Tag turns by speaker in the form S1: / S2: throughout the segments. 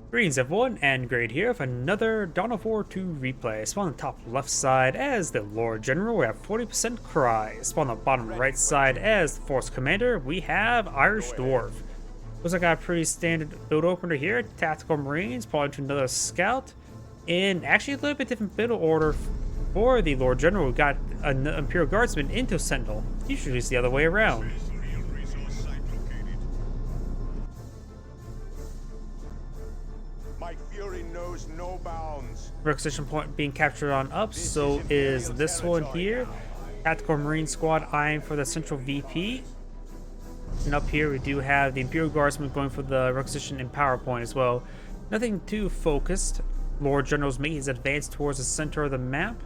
S1: Greetings everyone, and Grade here with another Dawn of War 2 replay. Spawn on the top left side as the Lord General, we have 40% Cry. Spawn on the bottom right side as the Force Commander, we have Irishdwarf. Looks like I got a pretty standard build opener here. Tactical Marines, probably to another Scout. And actually a little bit different build order for the Lord General. We got an Imperial Guardsman into Sentinel. Usually it's the other way around.
S2: My fury knows no bounds.
S1: Requisition point being captured on up, so is this one here. Tactical Marine Squad eyeing for the central VP. And up here we do have the Imperial Guardsmen going for the requisition and power point as well. Nothing too focused. Lord General's making his advance towards the center of the map.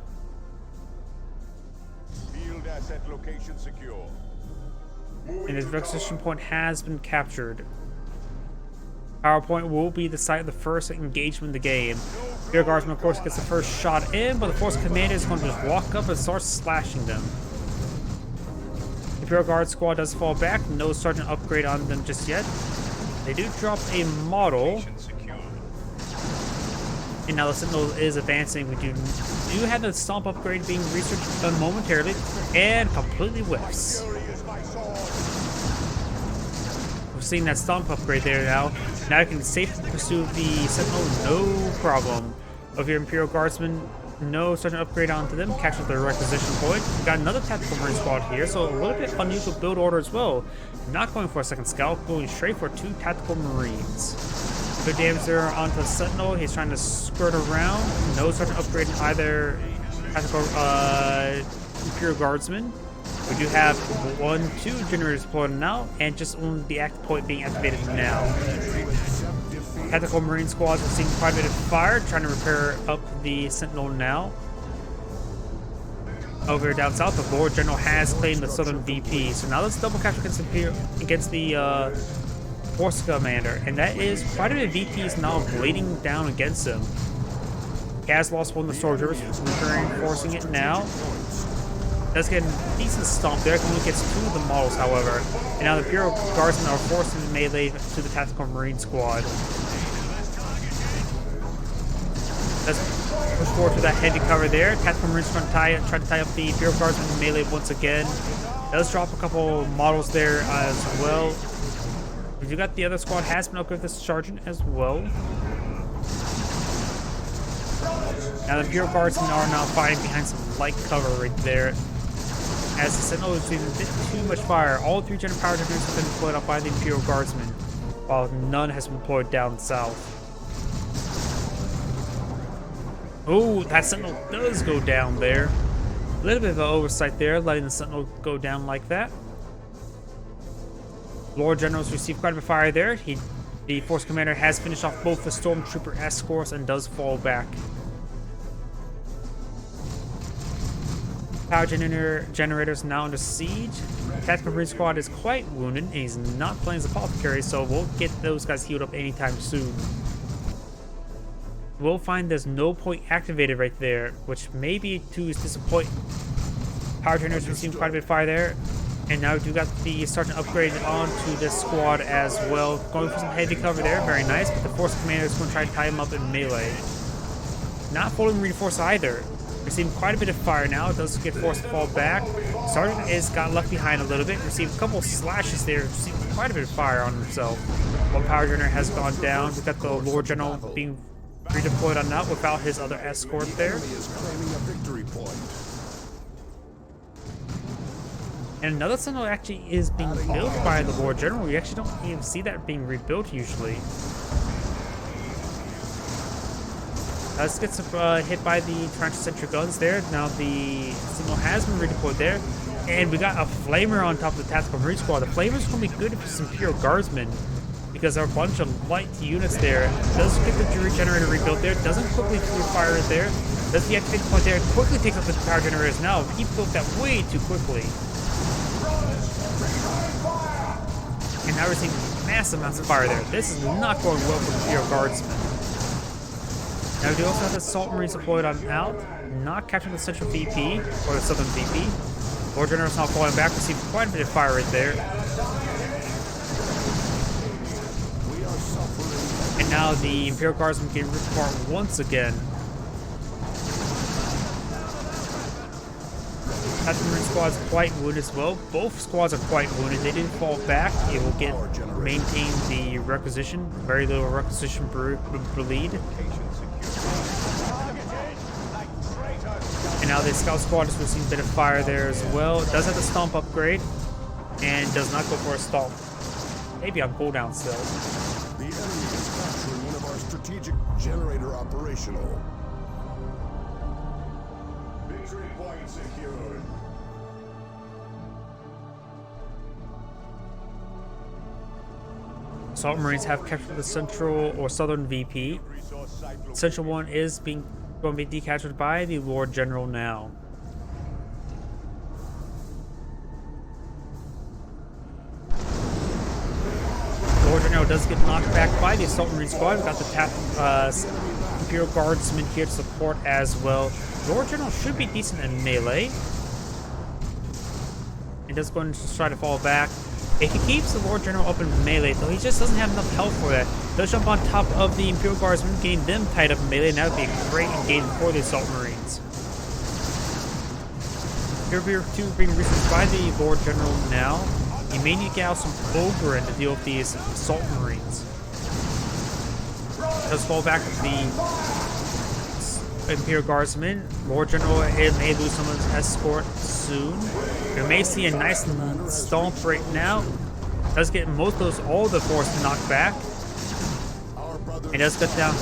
S2: Field asset location secure.
S1: And his requisition point has been captured. PowerPoint will be the site of the first engagement in the game. Imperial Guardsman, of course, gets the first shot in, but the Force Commander is going to just walk up and start slashing them. Imperial Guard Squad does fall back. No Sergeant upgrade on them just yet. They do drop a model. And now the Sentinel is advancing. We do have the Stomp upgrade being researched momentarily, and completely whiffs. We're seeing that Stomp upgrade there now. Now you can safely pursue the Sentinel, no problem. Of your Imperial Guardsmen, no Sergeant upgrade onto them. Capture the requisition point. We got another Tactical Marine Squad here, so a little bit unusual build order as well. Not going for a second Scout, going straight for 2 Tactical Marines. Good damage there onto the Sentinel. He's trying to skirt around. No Sergeant upgrade in either Tactical Imperial Guardsmen. We do have 2 generators deployed now, and just only the active point being activated now. Tactical Marine Squads are seeing quite a bit of fire, trying to repair up the Sentinel now. Over here down south, the Lord General has claimed the southern VP, so now let's double capture against the Force Commander, and that is quite a bit of VPs now bleeding down against him. He has lost one of the soldiers, reinforcing it now. Does get a decent stomp there, only gets 2 of the models, however. And now the Imperial Guardsmen are forced into melee to the Tactical Marine Squad. Let's push forward to that heavy cover there. Tactical Marines try to tie up the Imperial Guardsmen in melee once again. Does drop a couple models there as well. You got the other squad has been upgraded this Sergeant as well. Now the Imperial Guardsmen are now fighting behind some light cover right there. As the Sentinel is doing a bit too much fire, all 3 General Power Generators have been deployed up by the Imperial Guardsmen, while none has been deployed down south. Oh, that Sentinel does go down there. A little bit of an oversight there, letting the Sentinel go down like that. Lord General's received quite a bit of fire there. The Force Commander has finished off both the Stormtrooper escorts and does fall back. Power generators now under siege. Tactical Marine Squad is quite wounded, and he's not playing as a apothecary, so we'll get those guys healed up anytime soon. We'll find there's no point activated right there, which may be to his disappointment. Power generators receiving quite a bit of fire there. And now we do got the Sergeant upgrade onto this squad as well. Going for some heavy cover there, very nice, but the Force Commander is going to try to tie him up in melee. Not fully reinforced either. Receiving quite a bit of fire now. It does get forced to fall back. Sergeant is got left behind a little bit. Received a couple slashes there. Received quite a bit of fire on himself. One power generator has gone down. We've got the Lord General being redeployed on that without his other escort there. And another Sentinel actually is being built by the Lord General. We actually don't even see that being rebuilt usually. Let's get some hit by the Tarantula Sentry guns there. Now the Sentinel has been redeployed there. And we got a Flamer on top of the Tactical Marine Squad. The Flamer's going to be good for some Imperial Guardsmen, because there are a bunch of light units there. Does get the Jury Generator rebuilt there. Doesn't quickly clear fire there. Does the activate point there. Quickly takes up the power generators now. He built that way too quickly. And now we're seeing massive amounts of fire there. This is not going well for the Imperial Guardsmen. Now we do also have the Assault Marines deployed on out, not capturing the central VP, or the southern VP. Lord General's now falling back, receiving quite a bit of fire right there. And now the Imperial Guardsmen getting ripped apart once again. That Marine squad's quite wounded as well. Both squads are quite wounded. They didn't fall back. It will maintain the requisition. Very little requisition bleed. And now the scout squad is receiving a bit of fire there as well. It does have the stomp upgrade and does not go for a stomp. Maybe on cooldown still.
S3: The enemy is capturing one of our strategic generator operational.
S2: Victory point secured.
S1: Assault Marines have captured the central or southern VP. Central one is going to be decaptured by the Lord General now. Lord General does get knocked back by the Assault Marine squad. We've got the Imperial Guardsmen here to support as well. Lord General should be decent in melee. He does go and try to fall back. If he keeps the Lord General up in melee, though, he just doesn't have enough health for that. He'll jump on top of the Imperial Guardsmen, getting them tied up in melee, and that would be a great engagement for the Assault Marines. Here we are being researched by the Lord General now. You may need to get out some Ogren to deal with these Assault Marines. Does fall back with the Imperial Guardsmen. Lord General may lose some of his escort soon. We may see a nice stomp right now. Does get most of all the force knocked back. It does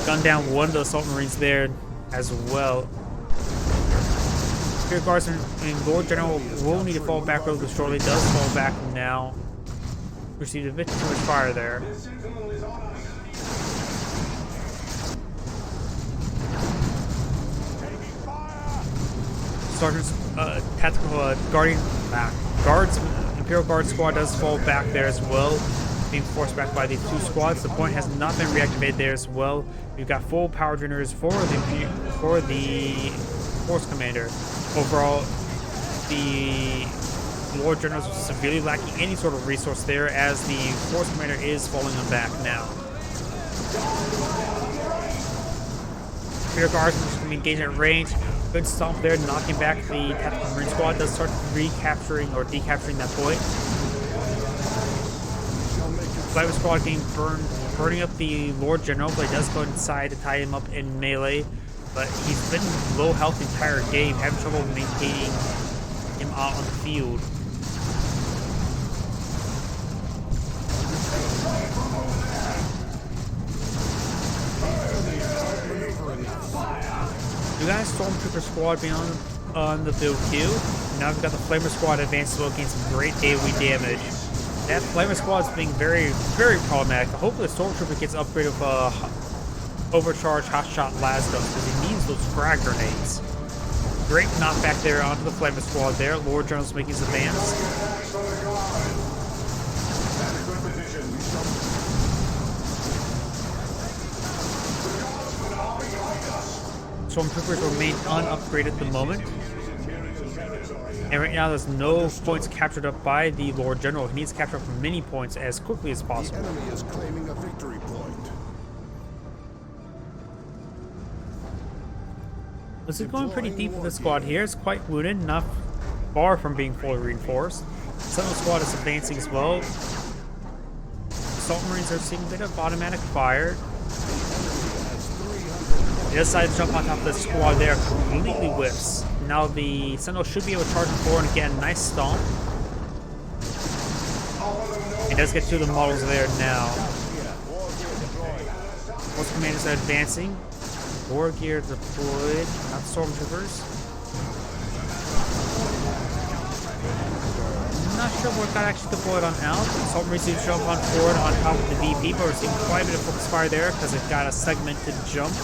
S1: gun down one of the Assault Marines there as well. Imperial Guardsmen and Lord General will need to fall back over shortly. Does fall back now. Received a bit too much fire there. Sergeant's tactical Imperial Guard squad does fall back there as well, being forced back by the two squads. The point has not been reactivated there as well. We've got full power generators for the force commander. Overall, the Lord General is severely lacking any sort of resource there, as the force commander is falling them back now. Imperial Guards is going to be engaged at range. Good stomp there, knocking back the Tactical Marine squad. Does start recapturing or decapturing that point. Flight squad getting burning up the Lord General, but he does go inside to tie him up in melee. But he's been low health the entire game, having trouble maintaining him out on the field. We got a Stormtrooper squad being on the field queue. Now we've got the Flamer squad advanced as well, getting some great AoE damage. That Flamer squad is being very, very problematic. Hopefully the Stormtrooper gets upgraded with overcharged hotshot lasdos, because he needs those frag grenades. Great knockback there onto the Flamer squad there. Lord General's making his advance. Stormtroopers remain unupgraded at the moment. And right now there's no points captured up by the Lord General. He needs to capture up many points as quickly as possible.
S3: The enemy is claiming a victory point.
S1: This is going pretty deep with the squad here. It's quite wounded, not far from being fully reinforced. Sentinel squad is advancing as well. Assault Marines are seeing a bit of automatic fire. They decide to jump on top of the squad there, completely whiffs. Now the Sentinel should be able to charge him forward and get a nice stomp. He does get two of the models there now. Force commanders are advancing. War gear deployed, not Stormtroopers. Not sure what got actually deployed on out. Assault Marines do jump on forward on top of the VP, but we're seeing quite a bit of focus fire there because it got a segmented jump.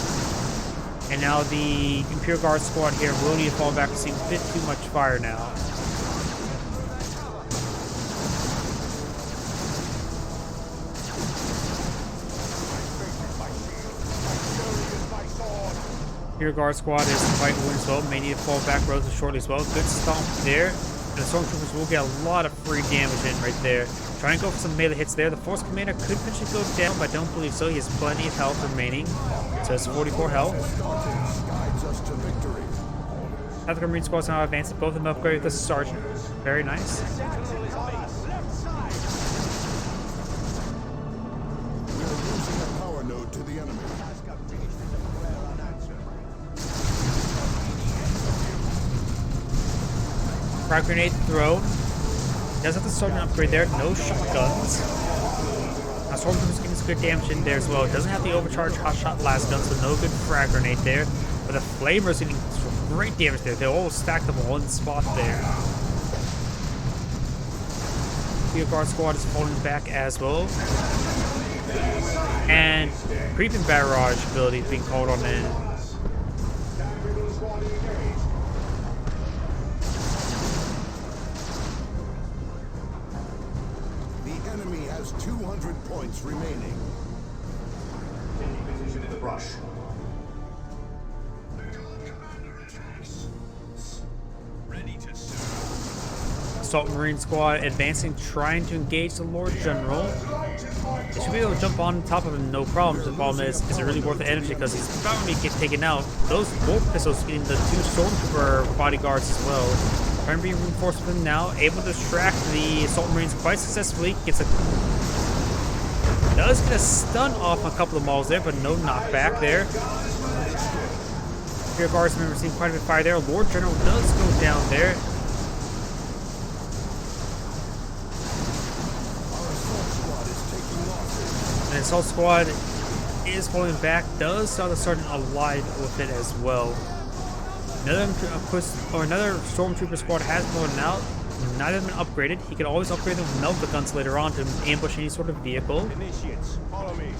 S1: And now the Imperial Guard squad here will need to fall back. We're seeing a bit too much fire now. Imperial Guard squad is quite wounded as well. May need to fall back relatively shortly as well. Good stomp there. And the Stormtroopers will get a lot of free damage in right there. Trying to go for some melee hits there. The Force Commander could potentially go down, but I don't believe so. He has plenty of health remaining. So it's 44 health.
S3: Guides us to victory.
S1: Tactical Marine Squad's now advanced. Both of them upgraded with the Sergeant. Very nice.
S3: We are losing a power node to the enemy.
S1: Frag grenade thrown. Does have the Sergeant upgrade there. No shotguns. Now Stormtrooper's getting some good damage in there as well. Doesn't have the overcharged hot shot blast gun, so no good frag grenade there. But the Flamer's getting some great damage there. They're all stacked up in one spot there. Field Guard Squad is falling back as well. And Creeping Barrage ability is being called on in.
S3: The enemy has 200 points remaining.
S2: Taking position in the brush.
S1: Assault Marine Squad advancing, trying to engage the Lord General. They should be able to jump on top of him, no problem. The problem is it really worth the energy because he's about to get taken out. Those bolt pistols getting the 2 Stormtrooper bodyguards as well. Trying to be reinforced with him now, able to distract the Assault Marines quite successfully. Does get a stun off a couple of models there, but no knockback there. Rear Guardsmen receiving quite a bit of fire there. Lord General does go down there. And Assault Squad is falling back. Does saw the Sergeant alive with it as well. Another Stormtrooper squad has blown out. Neither of them been upgraded. He can always upgrade them with Melta guns later on to ambush any sort of vehicle.
S3: Initiates, follow me.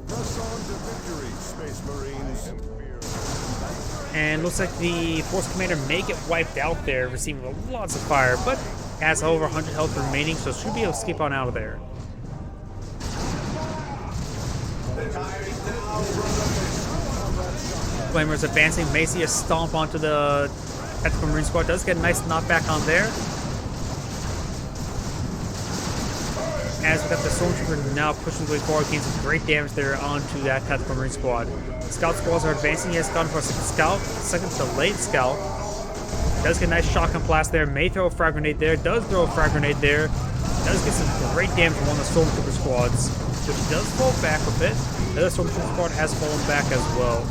S3: Press on to victory, Space Marines.
S1: And looks like the Force Commander may get wiped out there, receiving lots of fire, but has over 100 health remaining, so should be able to skip on out of there. Flamer's advancing. May see a stomp onto the Tactical Marine Squad. Does get a nice knockback on there. As we got the Stormtrooper now pushing the way forward, getting some great damage there onto that Tactical Marine Squad. Scout squads are advancing. He has gone for a second delayed scout. Does get a nice shotgun blast there. May throw a frag grenade there. Does throw a frag grenade there. Does get some great damage from one of the Stormtrooper squads, which does fall back a bit. The other Stormtrooper squad has fallen back as well.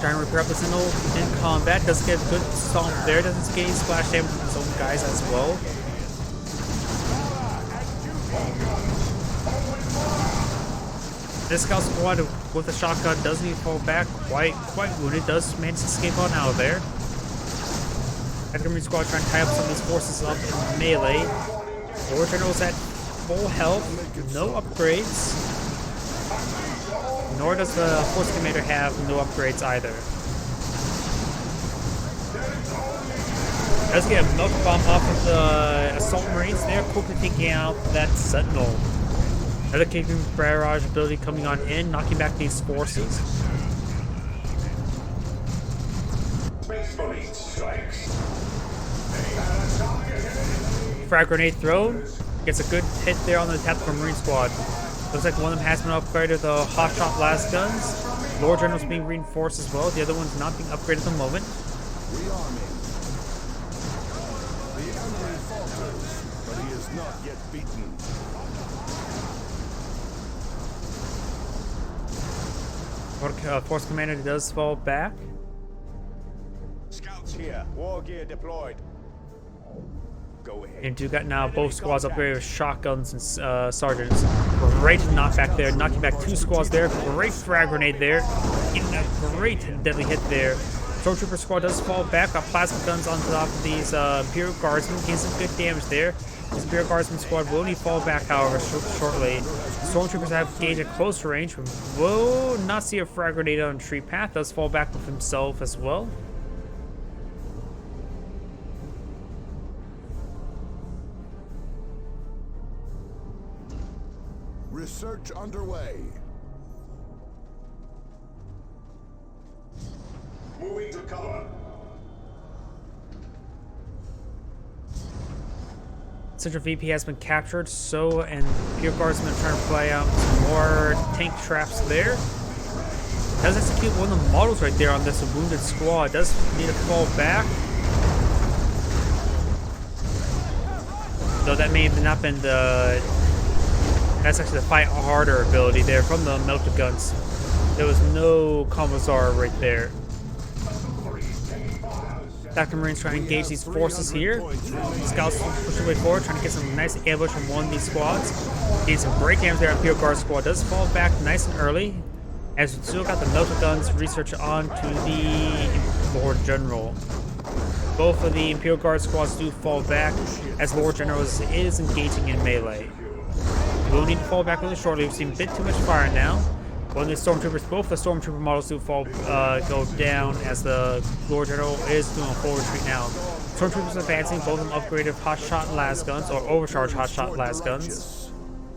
S1: Trying to repair up the Sentinel in combat. Does get a good stomp there. Doesn't get any splash damage from his own guys as well. This scout squad with a shotgun doesn't even fall back. Quite wounded. Does manage to escape on out of there. Tactical Marine Squad trying to tie up some of these forces up in melee. Lord General's at full health. No upgrades. Nor does the Force Commander have no upgrades either. Does get a milk bomb off of the Assault Marines there, quickly taking out that Sentinel. Another Creeping Barrage ability coming on in, knocking back these forces. Frag grenade thrown. Gets a good hit there on the Tactical Marine Squad. Looks like one of them has been upgraded with the hot shot blast guns. Lord General's being reinforced as well. The other one's not being upgraded at the moment.
S3: Rearming. The enemy falters, but he is not yet beaten.
S1: Force Commander does fall back.
S3: Scouts here. War gear deployed. Go ahead.
S1: And you got now both squads upgraded with shotguns and sergeants. Great knockback there, knocking back 2 squads there. Great frag grenade there. Getting a great deadly hit there. Stormtrooper squad does fall back. Got plasma guns on top of these Imperial Guardsmen. Getting some good damage there. This Imperial Guardsman squad will need fall back, however, shortly. Stormtroopers have gauged at close range. Will not see a frag grenade on Tree Path. Does fall back with himself as well.
S3: Research underway.
S1: Central VP has been captured, so and Imperial Guardsmen are trying to play out some more tank traps there. Does execute one of the models right there on this wounded squad. Does need to fall back. Though that may have not been the... That's actually the fight harder ability there from the melted guns. There was no Commissar right there. Dr. Marines trying to engage these forces here. Scouts push their way forward, trying to get some nice ambush from one of these squads. Getting some great damage there. Imperial Guard squad does fall back nice and early, as we still got the melted guns research on to the Lord General. Both of the Imperial Guard squads do fall back, as Lord General is engaging in melee. We'll need to fall back really shortly. We've seen a bit too much fire now. One of the stormtroopers, both the stormtrooper models do go down, as the Lord General is doing a full retreat now. Stormtroopers advancing, both of them upgraded hot shot las guns, or overcharged hot shot las guns.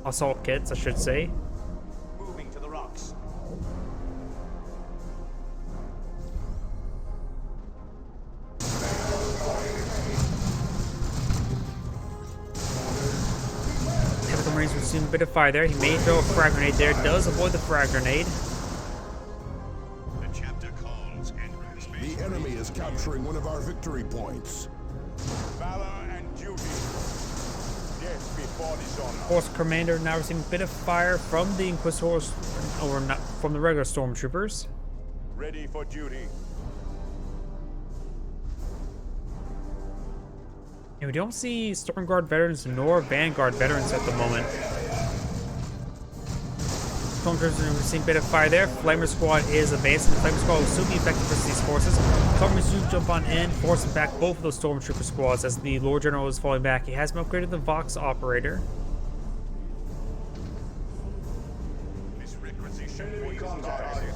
S1: Assault kits, I should say.
S2: Moving to the rocks.
S1: Tactical Marines receiving a bit of fire there. He may throw a frag grenade there. Does avoid the frag grenade.
S4: The chapter calls entering space.
S3: The enemy is capturing one of our victory points.
S2: Valor and duty. Death before dishonor.
S1: Force Commander now receiving a bit of fire from the Inquisitors, or not from the regular stormtroopers.
S2: Ready for duty.
S1: And we don't see Storm Guard veterans nor Vanguard veterans at the moment. Stormtroopers are receiving a bit of fire there. Flamer Squad is advancing. The Flamer Squad will still be effective versus these forces. Stormtroopers do jump on in, forcing back both of those Stormtrooper squads as the Lord General is falling back. He has been upgraded to the Vox Operator.
S4: This requisition point is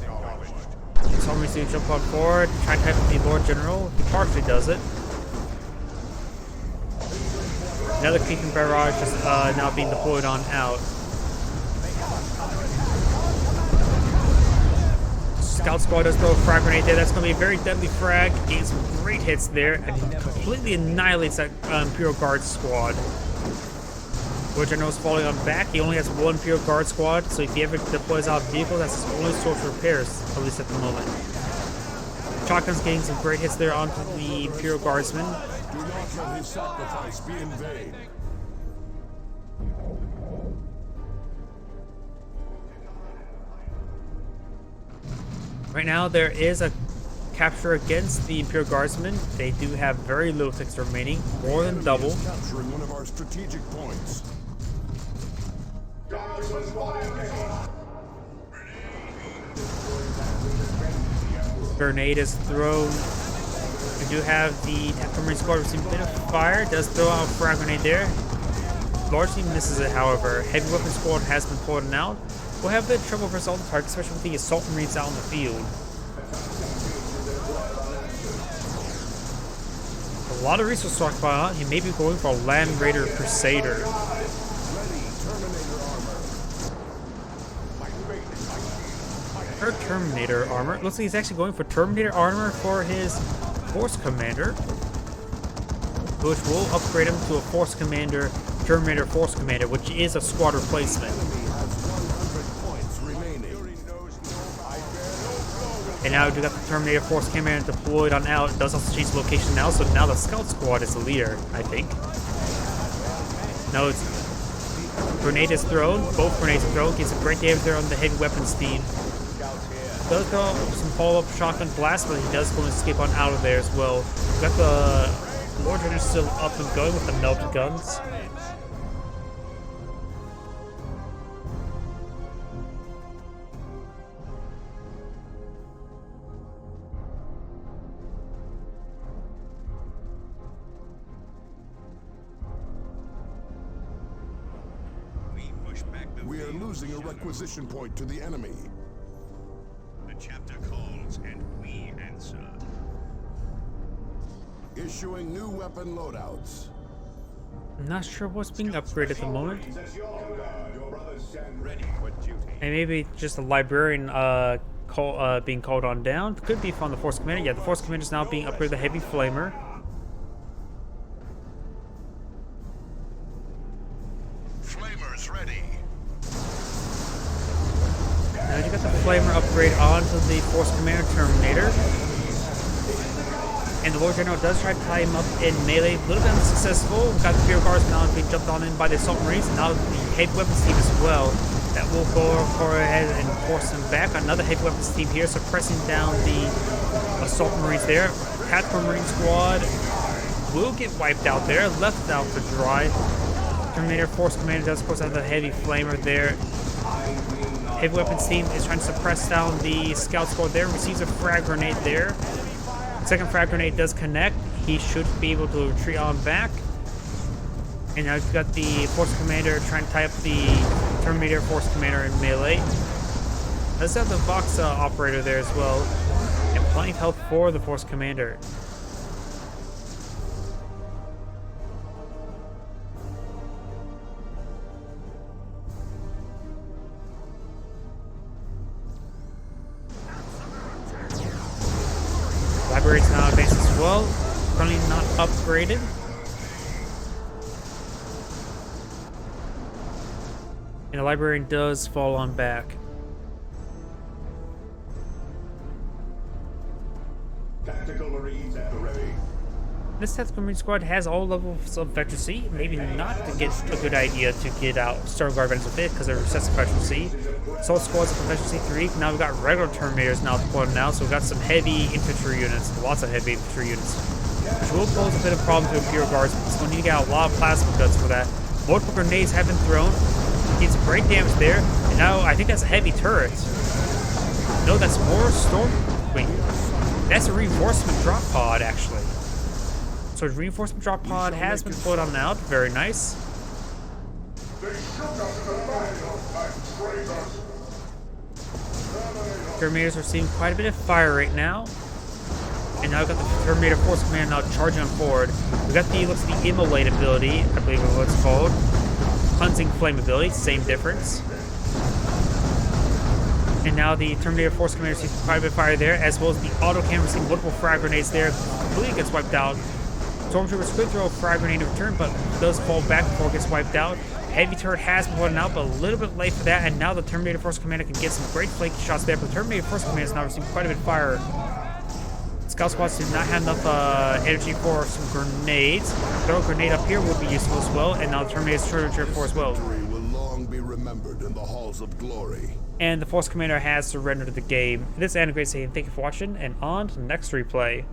S4: acknowledged.
S1: Stormtroopers do jump on forward, try to type with the Lord General. He partially does it. Another creeping barrage is now being deployed on out. Scout squad does throw a frag grenade there. That's going to be a very deadly frag. Gains some great hits there and completely annihilates that Imperial Guard squad. Lord General is falling on back. He only has one Imperial Guard squad, so if he ever deploys out a vehicle, that's his only source of repairs, at least at the moment. Shotgun's getting some great hits there onto the Imperial Guardsmen.
S3: Do not let his sacrifice be in vain.
S1: Right now, there is a capture against the Imperial Guardsmen. They do have very little ticks remaining, more than double.
S3: Capturing one of our strategic points.
S1: Grenade is thrown. We do have the Tactical Marine Squad receiving a bit of fire. Does throw out a frag grenade there. Largely misses it, however. Heavy Weapon Squad has been pulled out. We'll have a bit of trouble for assault targets, especially with the Assault Marines out in the field. A lot of resource stockpile. He may be going for a Land Raider Crusader.
S3: Ready, Terminator armor.
S1: Or Terminator armor. Looks like he's actually going for Terminator armor for his Force Commander, which will upgrade him to a Force Commander, Terminator Force Commander, which is a squad replacement.
S3: Enemy has 100 points remaining.
S1: And now we do got the Terminator Force Commander deployed on out. It does also change location now, so now the Scout Squad is the leader, I think. No, it's grenade is thrown. Both grenades are thrown. Gets a great damage there on the heavy weapons team. Does throw some follow-up shotgun blast, but he does go and escape on out of there as well. We got the Lord General still up and going with the melted guns.
S4: We push back the
S3: We are
S4: veil of
S3: losing a
S4: shadow.
S3: requisition point to the enemy.
S4: The chapter calls and we answer.
S3: Issuing new weapon loadouts.
S1: I'm not sure what's being upgraded at the moment.
S4: Ready for duty.
S1: And maybe just a librarian being called on down. Could be from the Force Commander. Yeah, the Force Commander is now being upgraded to Heavy Flamer. Flamer upgrade onto the Force Commander Terminator. And the Lord General does try to tie him up in melee, a little bit unsuccessful. Got the Imperial Guards now being jumped on in by the Assault Marines, and now the Heavy Weapons team as well. That will go ahead and force them back. Another Heavy Weapons team here, suppressing down the Assault Marines there. Tactical Marine Squad will get wiped out there, left out to dry. Terminator Force Commander does, of course, have the Heavy Flamer there. Heavy Weapons team is trying to suppress down the Scout Squad there, receives a frag grenade there. Second frag grenade does connect. He should be able to retreat on back. And now you've got the Force Commander trying to tie up the Terminator Force Commander in melee. Let's have the Vox operator there as well. And plenty of health for the Force Commander. Library's now advanced as well. Currently not upgraded. And the librarian does fall on back.
S4: Tactical Marines at the ready.
S1: This Tactical Marine Squad has all levels of veterancy. Maybe not to get a good idea to get out Starguard Veterans with it because they're excessive veterancy. Assault Squad's at veterancy 3. Now we've got regular Terminators now deployed now, so we've got some heavy infantry units, lots of heavy infantry units, which will pose a bit of problem to Imperial Guards, so we need to get a lot of plasma guns for that. Multiple grenades have been thrown. Did some great damage there, and now I think that's a heavy turret. No, that's more storm. Wait, that's a reinforcement drop pod actually. So the reinforcement drop pod has been put on out. Very nice. Terminators are seeing quite a bit of fire right now. And now we've got the Terminator Force Commander now charging on forward. We've got the, looks like the Immolate ability, I believe is what it's called. Cleansing Flame ability, same difference. And now the Terminator Force Commander sees quite a bit of fire there, as well as the auto cannon seeing multiple frag grenades there. Completely gets wiped out. Stormtroopers could throw a frag grenade in return, but does fall back before it gets wiped out. Heavy turret has been put out, but a little bit late for that, and now the Terminator Force Commander can get some great flanking shots there, but the Terminator Force Commander is now receiving quite a bit of fire. Scout Squads do not have enough energy for some grenades. Throw a grenade up here would be useful as well, and now the Terminator's charger for as well.
S3: Will long be remembered in the halls of glory.
S1: And the Force Commander has surrendered the game. This is Anna Great saying thank you for watching, and on to the next replay.